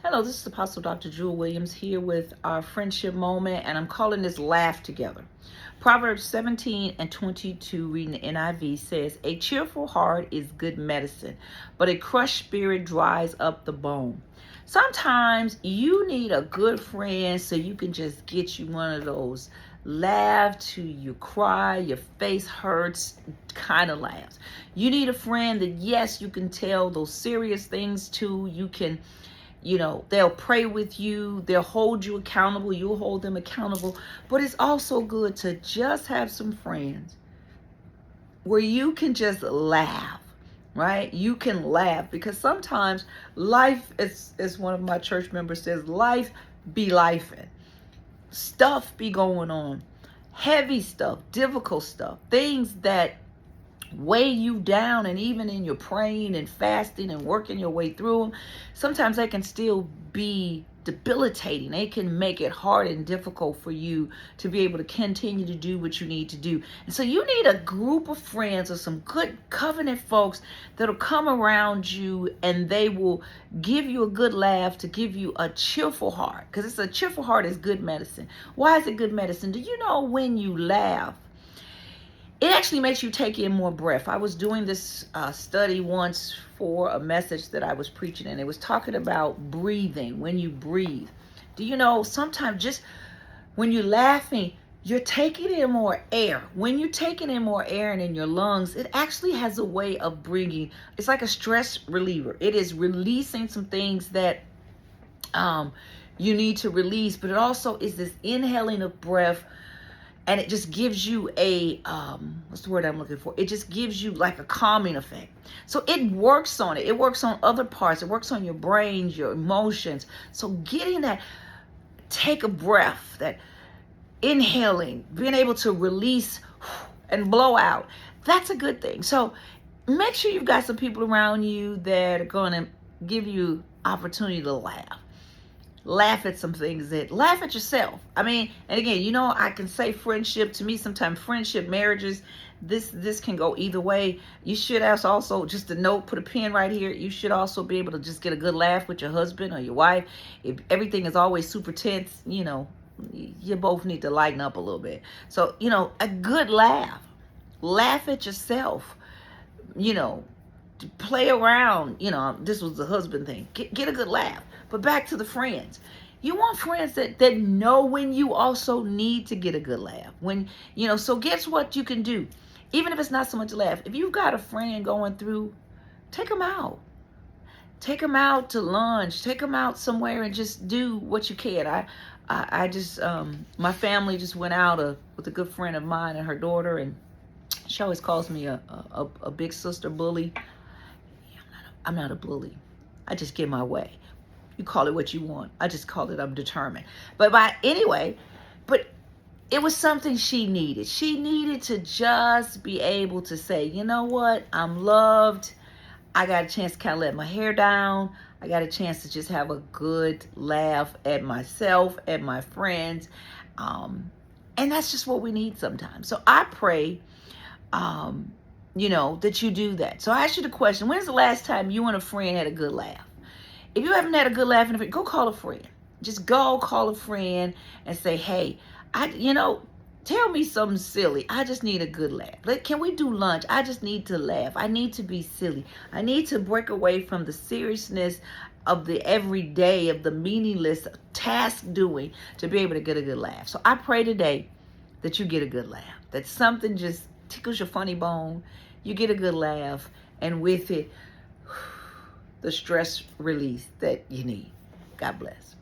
Hello, this is Apostle Dr. Jewel Williams here with our friendship moment, and I'm calling this Laugh Together. Proverbs 17 and 22, reading the NIV, says, "A cheerful heart is good medicine, but a crushed spirit dries up the bone." Sometimes you need a good friend so you can just get you one of those laugh till you cry, your face hurts kind of laughs. You need a friend that, yes, you can tell those serious things to. They'll pray with you, they'll hold you accountable, you'll hold them accountable. But it's also good to just have some friends where you can just laugh, right? You can laugh because sometimes life, as one of my church members says, life be lifing. Stuff be going on. Heavy stuff, difficult stuff, things that weigh you down, and even in your praying and fasting and working your way through them, sometimes they can still be debilitating. They can make it hard and difficult for you to be able to continue to do what you need to do. And so you need a group of friends or some good covenant folks that'll come around you, and they will give you a good laugh, to give you a cheerful heart, because it's a cheerful heart is good medicine. Why is it good medicine? Do you know when you laugh, it actually makes you take in more breath? I was doing this study once for a message that I was preaching, and it was talking about breathing. When you breathe, do you know sometimes just when you're laughing, you're taking in more air. When you're taking in more air and in your lungs, it actually has a way of bringing, it's like a stress reliever. It is releasing some things that you need to release, but it also is this inhaling of breath. And it just gives you a, what's the word I'm looking for? It just gives you like a calming effect. So it works on it. It works on other parts. It works on your brains, your emotions. So getting that, take a breath, that inhaling, being able to release and blow out, that's a good thing. So make sure you've got some people around you that are going to give you opportunity to laugh. Laugh at some things, that laugh at yourself. I mean, and again, I can say friendship. To me, sometimes friendship, marriages, this can go either way. You should also, just a note, put a pin right here, you should also be able to just get a good laugh with your husband or your wife. If everything is always super tense, you both need to lighten up a little bit. So, a good laugh at yourself, play around. This was the husband thing. Get a good laugh. But back to the friends. You want friends that know when you also need to get a good laugh. So guess what you can do? Even if it's not so much a laugh, if you've got a friend going through, take them out. Take them out to lunch. Take them out somewhere and just do what you can. I just, my family just went out with a good friend of mine and her daughter, and she always calls me a big sister bully. I'm not a bully. I just get my way. You call it what you want. I just call it I'm determined. But it was something she needed. She needed to just be able to say, you know what? I'm loved. I got a chance to kind of let my hair down. I got a chance to just have a good laugh at myself, at my friends. And that's just what we need sometimes. So I pray, that you do that. So I ask you the question, when's the last time you and a friend had a good laugh? If you haven't had a good laugh, go call a friend. Just go call a friend and say, hey, tell me something silly. I just need a good laugh. Can we do lunch? I just need to laugh. I need to be silly. I need to break away from the seriousness of the everyday, of the meaningless task doing, to be able to get a good laugh. So I pray today that you get a good laugh, that something just tickles your funny bone. You get a good laugh, and with it, the stress release that you need. God bless.